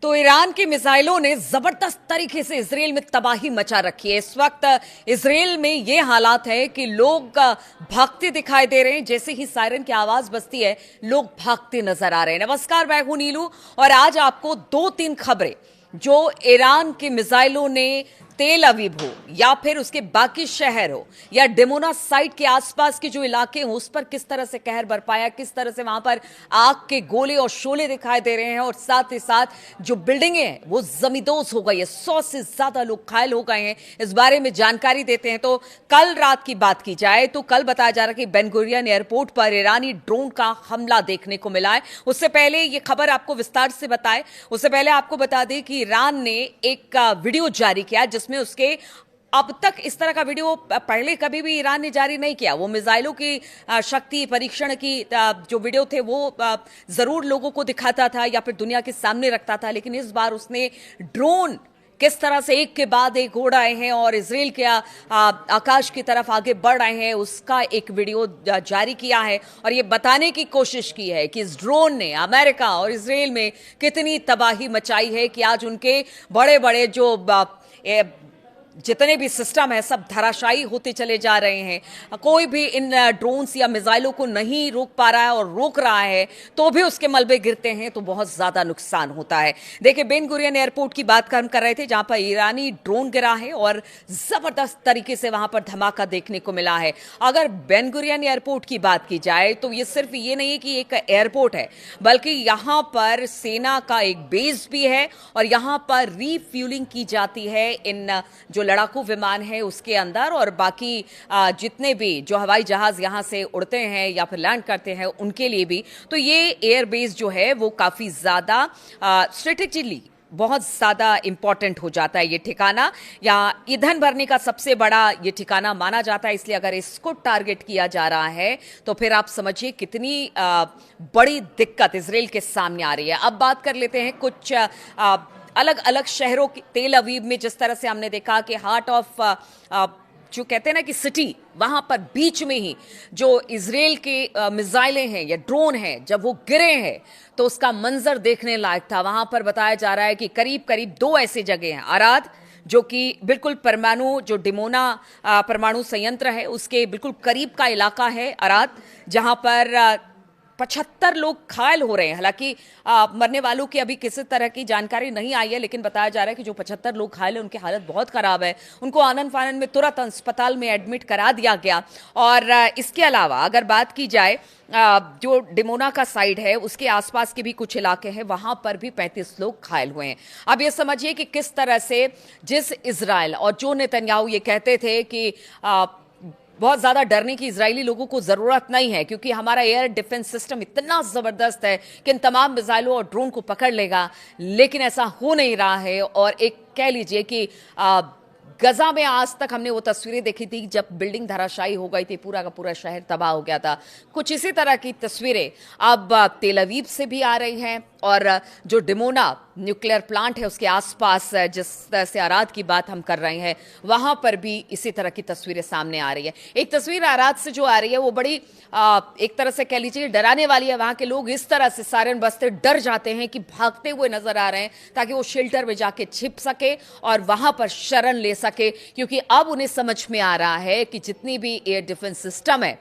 तो ईरान की मिसाइलों ने जबरदस्त तरीके से इसराइल में तबाही मचा रखी है। इस वक्त इसराइल में ये हालात है कि लोग भागते दिखाई दे रहे हैं। जैसे ही सायरन की आवाज बजती है, लोग भागते नजर आ रहे हैं। नमस्कार, मैं हूं नीलू और आज आपको 2-3 खबरें जो ईरान की मिसाइलों ने तेल अवीव हो या फिर उसके बाकी शहर हो या डिमोना साइट के आसपास के जो इलाके हों उस पर किस तरह से कहर बरपाया, किस तरह से वहां पर आग के गोले और शोले दिखाई दे रहे हैं और साथ ही साथ जो बिल्डिंगें हैं वो जमींदोज हो गई है। 100 से ज्यादा लोग घायल हो गए हैं। इस बारे में जानकारी देते हैं। तो कल रात की बात की जाए तो कल बताया जा रहा है कि बेन गुरियन एयरपोर्ट पर ईरानी ड्रोन का हमला देखने को मिला है। उससे पहले ये खबर आपको विस्तार से बताए, उससे पहले आपको बता दें कि ईरान ने एक वीडियो जारी किया जिसमें उसके अब तक इस तरह का वीडियो पहले कभी भी ईरान ने जारी नहीं किया। वो मिसाइलों की शक्ति परीक्षण की जो वीडियो थे वो जरूर लोगों को दिखाता था या फिर दुनिया के सामने रखता था, लेकिन इस बार उसने ड्रोन किस तरह से एक के बाद एक उड़ आए हैं और इसराइल के आकाश की तरफ आगे बढ़ रहे हैं उसका एक वीडियो जारी किया है और ये बताने की कोशिश की है कि इस ड्रोन ने अमेरिका और इसराइल में कितनी तबाही मचाई है कि आज उनके बड़े बड़े जो जितने भी सिस्टम है सब धराशायी होते चले जा रहे हैं। कोई भी इन ड्रोन्स या मिसाइलों को नहीं रोक पा रहा है और रोक रहा है तो भी उसके मलबे गिरते हैं तो बहुत ज्यादा नुकसान होता है। देखिए, बेन गुरियन एयरपोर्ट की बात हम कर रहे थे जहां पर ईरानी ड्रोन गिरा है और जबरदस्त तरीके से वहां पर धमाका देखने को मिला है। अगर बेन गुरियन एयरपोर्ट की बात की जाए तो ये सिर्फ ये नहीं है कि एक एयरपोर्ट है, बल्कि यहां पर सेना का एक बेस भी है और यहां पर रीफ्यूलिंग की जाती है इन जो लड़ाकू विमान है उसके अंदर और बाकी जितने भी जो हवाई जहाज यहां से उड़ते हैं या फिर लैंड करते हैं उनके लिए भी। तो ये एयरबेस जो है वो काफी ज्यादा स्ट्रेटेजिकली बहुत ज्यादा इंपॉर्टेंट हो जाता है। ये ठिकाना या ईंधन भरने का सबसे बड़ा ये ठिकाना माना जाता है, इसलिए अगर इसको टारगेट किया जा रहा है तो फिर आप समझिए कितनी बड़ी दिक्कत इसराइल के सामने आ रही है। अब बात कर लेते हैं कुछ अलग अलग शहरों की। तेल अवीव में जिस तरह से हमने देखा कि हार्ट ऑफ जो कहते हैं ना कि सिटी, वहां पर बीच में ही जो इसराइल के मिसाइलें हैं या ड्रोन हैं जब वो गिरे हैं तो उसका मंजर देखने लायक था। वहां पर बताया जा रहा है कि करीब करीब 2 ऐसी जगह हैं। अराद जो कि बिल्कुल परमाणु जो डिमोना परमाणु संयंत्र है उसके बिल्कुल करीब का इलाका है अराद, जहां पर 75 लोग घायल हो रहे हैं। हालांकि मरने वालों की अभी किसी तरह की जानकारी नहीं आई है, लेकिन बताया जा रहा है कि जो 75 लोग घायल हैं उनकी हालत बहुत खराब है। उनको आनन फानन में तुरंत अस्पताल में एडमिट करा दिया गया। और इसके अलावा अगर बात की जाए जो डिमोना का साइड है उसके आसपास के भी कुछ इलाके हैं, वहां पर भी 35 लोग घायल हुए हैं। अब ये समझिए कि किस तरह से जिस इजराइल और जो नेतन्याहू ये कहते थे कि बहुत ज्यादा डरने की इजरायली लोगों को जरूरत नहीं है क्योंकि हमारा एयर डिफेंस सिस्टम इतना जबरदस्त है कि इन तमाम मिसाइलों और ड्रोन को पकड़ लेगा, लेकिन ऐसा हो नहीं रहा है। और एक कह लीजिए कि गजा में आज तक हमने वो तस्वीरें देखी थी जब बिल्डिंग धराशायी हो गई थी, पूरा का पूरा शहर तबाह हो गया था। कुछ इसी तरह की तस्वीरें अब तेल अवीव से भी आ रही हैं और जो डिमोना न्यूक्लियर प्लांट है उसके आसपास जिस तरह से अराद की बात हम कर रहे हैं वहां पर भी इसी तरह की तस्वीरें सामने आ रही है। एक तस्वीर अराद से जो आ रही है वो बड़ी एक तरह से कह लीजिए डराने वाली है। वहां के लोग इस तरह से सायरन बजते डर जाते हैं कि भागते हुए नजर आ रहे हैं ताकि वो शेल्टर में जाके छिप सके और वहां पर शरण ले सके, क्योंकि अब उन्हें समझ में आ रहा है कि जितनी भी एयर डिफेंस सिस्टम है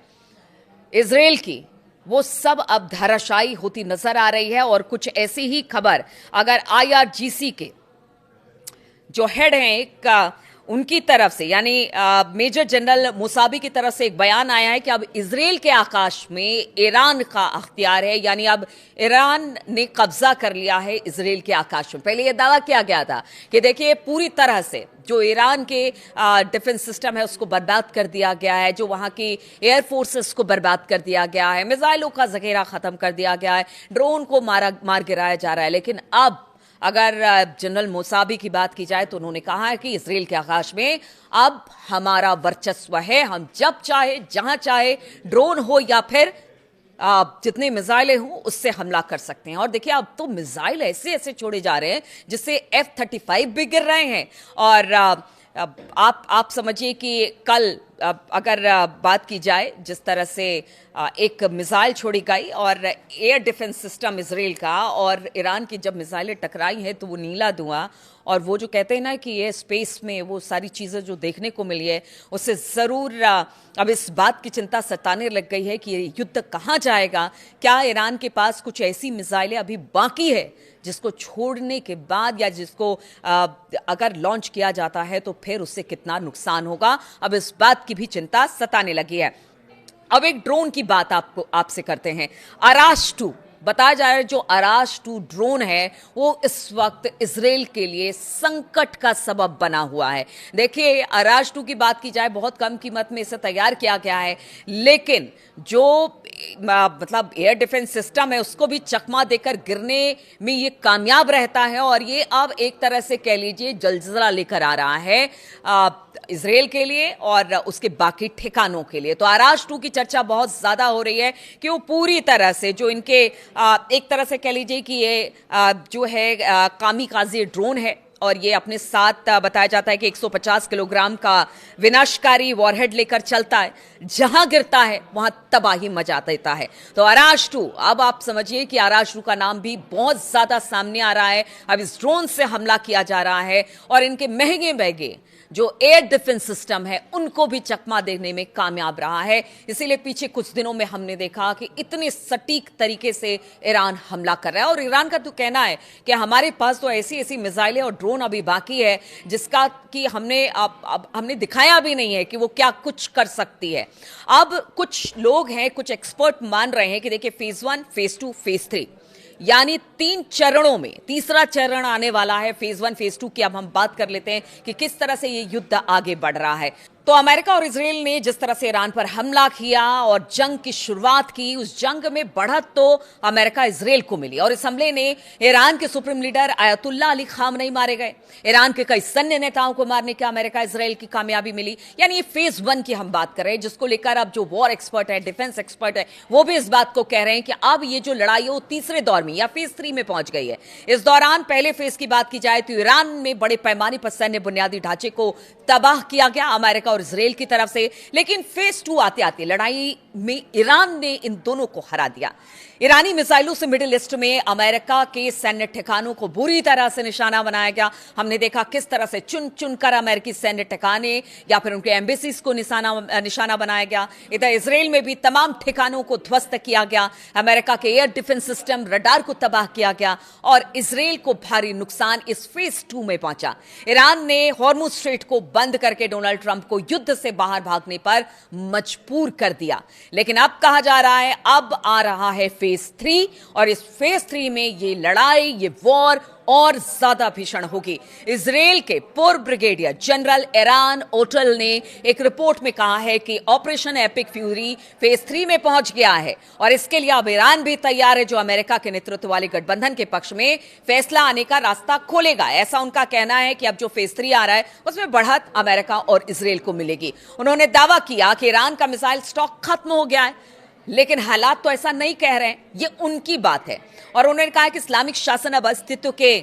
इसराइल की वो सब अब धराशायी होती नजर आ रही है। और कुछ ऐसी ही खबर अगर IRGC के जो हेड हैं एक उनकी तरफ से यानी मेजर जनरल मुसाबी की तरफ से एक बयान आया है कि अब इसराइल के आकाश में ईरान का अख्तियार है, यानी अब ईरान ने कब्जा कर लिया है इसराइल के आकाश में। पहले यह दावा किया गया था कि देखिए पूरी तरह से जो ईरान के डिफेंस सिस्टम है उसको बर्बाद कर दिया गया है, जो वहां की एयर फोर्सेस को बर्बाद कर दिया गया है, मिसाइलों का जखेरा खत्म कर दिया गया है, ड्रोन को मार गिराया जा रहा है। लेकिन अब अगर जनरल मुसाबी की बात की जाए तो उन्होंने कहा है कि इसराइल के आकाश में अब हमारा वर्चस्व है, हम जब चाहे जहां चाहे ड्रोन हो या फिर जितने मिसाइलें हों उससे हमला कर सकते हैं। और देखिए अब तो मिसाइल ऐसे ऐसे छोड़े जा रहे हैं जिससे F-35 भी गिर रहे हैं। और आप समझिए कि कल अगर बात की जाए जिस तरह से एक मिसाइल छोड़ी गई और एयर डिफेंस सिस्टम इसराइल का और ईरान की जब मिसाइलें टकराई हैं तो वो नीला धुआं और वो जो कहते हैं ना कि ये स्पेस में वो सारी चीज़ें जो देखने को मिली है उससे ज़रूर अब इस बात की चिंता सताने लग गई है कि ये युद्ध कहाँ जाएगा। क्या ईरान के पास कुछ ऐसी मिसाइलें अभी बाकी है जिसको छोड़ने के बाद या जिसको अगर लॉन्च किया जाता है तो फिर उससे कितना नुकसान होगा, अब इस बात की भी चिंता सताने लगी है। अब एक ड्रोन की बात आपसे करते हैं। अराश 2 बताया जा रहा है, जो अराश 2 ड्रोन है वो इस वक्त इसराइल के लिए संकट का सबब बना हुआ है। देखिए, अराश 2 की बात की जाए बहुत कम कीमत में इसे तैयार किया गया है, लेकिन जो मतलब एयर डिफेंस सिस्टम है उसको भी चकमा देकर गिरने में ये कामयाब रहता है और ये अब एक तरह से कह लीजिए जलजला लेकर आ रहा है इसराइल के लिए और उसके बाकी ठिकानों के लिए। तो अराश 2 की चर्चा बहुत ज्यादा हो रही है कि वो पूरी तरह से जो इनके एक तरह से कह लीजिए कि ये जो है कामिकाज़े ड्रोन है और ये अपने साथ बताया जाता है कि 150 किलोग्राम का विनाशकारी वॉरहेड लेकर चलता है, जहां गिरता है वहां तबाही मचा देता है। तो अराश 2, अब आप समझिए कि अराश 2 का नाम भी बहुत ज्यादा सामने आ रहा है। अब इस ड्रोन से हमला किया जा रहा है और इनके महंगे महंगे जो एयर डिफेंस सिस्टम है उनको भी चकमा देने में कामयाब रहा है। इसीलिए पीछे कुछ दिनों में हमने देखा कि इतने सटीक तरीके से ईरान हमला कर रहा है और ईरान का तो कहना है कि हमारे पास तो ऐसी ऐसी मिसाइलें और ड्रोन अभी बाकी है जिसका कि हमने दिखाया भी नहीं है कि वो क्या कुछ कर सकती है। अब कुछ लोग हैं, कुछ एक्सपर्ट मान रहे हैं कि देखिए फेज 1, फेज 2, फेज 3 यानी 3 चरणों में तीसरा चरण आने वाला है। फेज 1, फेज 2 की अब हम बात कर लेते हैं कि किस तरह से ये युद्ध आगे बढ़ रहा है। तो अमेरिका और इजराइल ने जिस तरह से ईरान पर हमला किया और जंग की शुरुआत की, उस जंग में बढ़त तो अमेरिका इजराइल को मिली और इस हमले ने ईरान के supreme leader ayatollah Ali Khamenei मारे गए। ईरान के कई सैन्य नेताओं को मारने के अमेरिका इजराइल की कामयाबी मिली। यानी ये फेज 1 की हम बात कर रहे हैं, जिसको लेकर अब जो वॉर एक्सपर्ट है, डिफेंस एक्सपर्ट है, वो भी इस बात को कह रहे हैं कि अब ये जो लड़ाई है वो तीसरे दौर में या फेज 3 में पहुंच गई है। इस दौरान पहले फेज की बात की जाए तो ईरान में बड़े पैमाने पर सैन्य बुनियादी ढांचे को तबाह किया गया अमेरिका और इजराइल की तरफ से, लेकिन फेज 2 आते आते लड़ाई में ईरान ने इन दोनों को हरा दिया। ईरानी मिसाइलों से मिडिल ईस्ट में अमेरिका के सैन्य ठिकानों को बुरी तरह से निशाना बनाया गया। हमने देखा किस तरह से चुन चुनकर अमेरिकी सैन्य ठिकाने या फिर उनके एम्बेसीज को निशाना बनाया गया। इधर इसराइल में भी तमाम ठिकानों को ध्वस्त किया गया। अमेरिका के एयर डिफेंस सिस्टम, रडार को तबाह किया गया और इसराइल को भारी नुकसान इस फेज 2 में पहुंचा। ईरान ने हॉर्मुज स्ट्रेट को बंद करके डोनाल्ड ट्रंप को युद्ध से बाहर भागने पर मजबूर कर दिया। लेकिन अब कहा जा रहा है अब आ रहा है फेज 3 और इस फेज 3 में ये लड़ाई, ये वॉर और ज्यादा भीषण होगी। इजराइल के पूर्व ब्रिगेडियर जनरल एरान ओटल ने एक रिपोर्ट में कहा है कि ऑपरेशन एपिक फ्यूरी फेज 3 में पहुंच गया है और इसके लिए अब ईरान भी तैयार है, जो अमेरिका के नेतृत्व वाले गठबंधन के पक्ष में फैसला आने का रास्ता खोलेगा। ऐसा उनका कहना है कि अब जो फेज 3 आ रहा है उसमें बढ़त अमेरिका और इजराइल को मिलेगी। उन्होंने दावा किया कि ईरान का मिसाइल स्टॉक खत्म हो गया है, लेकिन हालात तो ऐसा नहीं कह रहे हैं, ये उनकी बात है। और उन्होंने कहा कि इस्लामिक शासन अब अस्तित्व के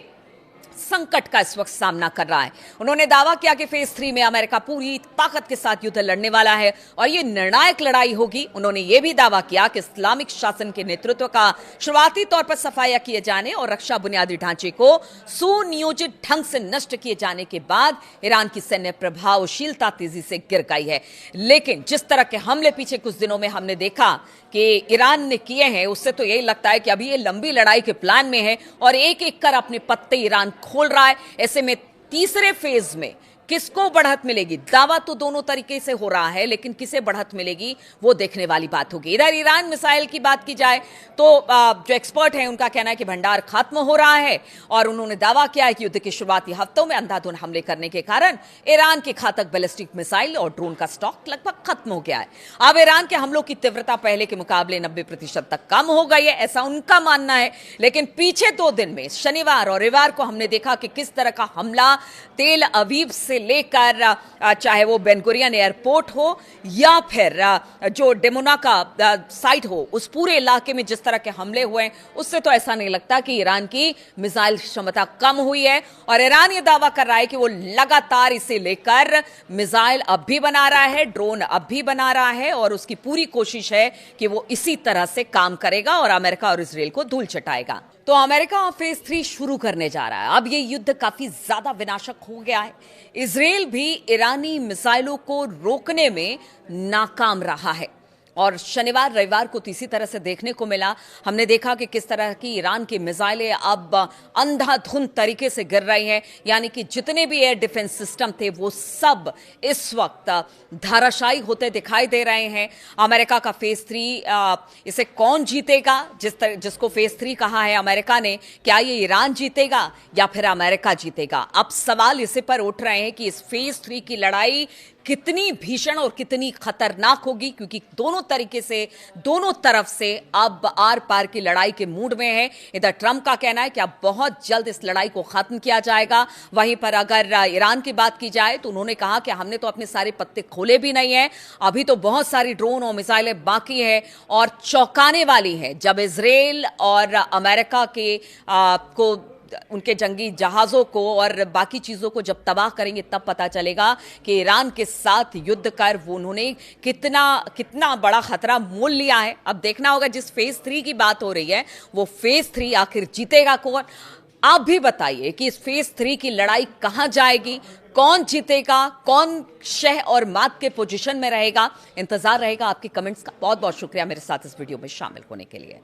संकट का इस वक्त सामना कर रहा है। उन्होंने दावा किया कि फेज 3 में अमेरिका पूरी ताकत के साथ युद्ध लड़ने वाला है और यह निर्णायक लड़ाई होगी। उन्होंने यह भी दावा किया कि इस्लामिक शासन के नेतृत्व का शुरुआती तौर पर सफाया किए जाने और रक्षा बुनियादी ढांचे को सुनियोजित ढंग से नष्ट किए जाने के बाद ईरान की सैन्य प्रभावशीलता तेजी से गिर गई है। लेकिन जिस तरह के हमले पीछे कुछ दिनों में हमने देखा कि ईरान ने किए हैं, उससे तो यही लगता है कि अभी ये लंबी लड़ाई के प्लान में है और एक एक कर अपने पत्ते ईरान खोल रहा है। ऐसे में तीसरे फेज में किसको बढ़त मिलेगी, दावा तो दोनों तरीके से हो रहा है, लेकिन किसे बढ़त मिलेगी वो देखने वाली बात होगी। इधर ईरान मिसाइल की बात की जाए तो जो एक्सपर्ट हैं उनका कहना है कि भंडार खत्म हो रहा है और उन्होंने दावा किया है कि युद्ध के शुरुआती हफ्तों में अंधाधुन हमले करने के कारण ईरान के घातक बैलिस्टिक मिसाइल और ड्रोन का स्टॉक लगभग खत्म हो गया है। अब ईरान के हमलों की तीव्रता पहले के मुकाबले 90% तक कम हो गई है, ऐसा उनका मानना है। लेकिन पीछे 2 दिन में शनिवार और रविवार को हमने देखा कि किस तरह का हमला तेल अवीव से से लेकर चाहे वो बेन गुरियन एयरपोर्ट हो या फिर जो डेमोना का साइट हो, उस पूरे इलाके में जिस तरह के हमले हुए हैं, उससे तो ऐसा नहीं लगता कि ईरान की मिसाइल क्षमता कम हुई है। और ईरान ये दावा कर रहा है कि वो लगातार इसे लेकर मिसाइल अब भी बना रहा है, ड्रोन अब भी बना रहा है, और उसकी पूरी कोशिश है कि वो इसी तरह से काम करेगा और अमेरिका और इजराइल को धूल चटाएगा। तो अमेरिका फेज 3 शुरू करने जा रहा है। अब ये युद्ध काफी ज्यादा विनाशक हो गया है। इजराइल भी ईरानी मिसाइलों को रोकने में नाकाम रहा है और शनिवार रविवार को तो इसी तरह से देखने को मिला। हमने देखा कि किस तरह की ईरान की मिसाइलें अब अंधाधुंध तरीके से गिर रही हैं, यानी कि जितने भी एयर डिफेंस सिस्टम थे वो सब इस वक्त धराशायी होते दिखाई दे रहे हैं। अमेरिका का फेज 3, इसे कौन जीतेगा? जिसको फेज 3 कहा है अमेरिका ने, क्या ये ईरान जीतेगा या फिर अमेरिका जीतेगा? अब सवाल इसी पर उठ रहे हैं कि इस फेज 3 की लड़ाई कितनी भीषण और कितनी खतरनाक होगी, क्योंकि दोनों तरीके से, दोनों तरफ से अब आर पार की लड़ाई के मूड में है। इधर ट्रंप का कहना है कि अब बहुत जल्द इस लड़ाई को खत्म किया जाएगा। वहीं पर अगर ईरान की बात की जाए तो उन्होंने कहा कि हमने तो अपने सारे पत्ते खोले भी नहीं है, अभी तो बहुत सारी ड्रोन और मिसाइलें बाकी है। और चौंकाने वाली है, जब इजराइल और अमेरिका के को उनके जंगी जहाजों को और बाकी चीजों को जब तबाह करेंगे तब पता चलेगा कि ईरान के साथ युद्ध कर वो उन्होंने कितना बड़ा खतरा मोल लिया है। अब देखना होगा, जिस फेज 3 की बात हो रही है वो फेज 3 आखिर जीतेगा कौन? आप भी बताइए कि इस फेज 3 की लड़ाई कहां जाएगी, कौन जीतेगा, कौन शह और मात के पोजीशन में रहेगा? इंतजार रहेगा आपके कमेंट्स का। बहुत बहुत शुक्रिया मेरे साथ इस वीडियो में शामिल होने के लिए।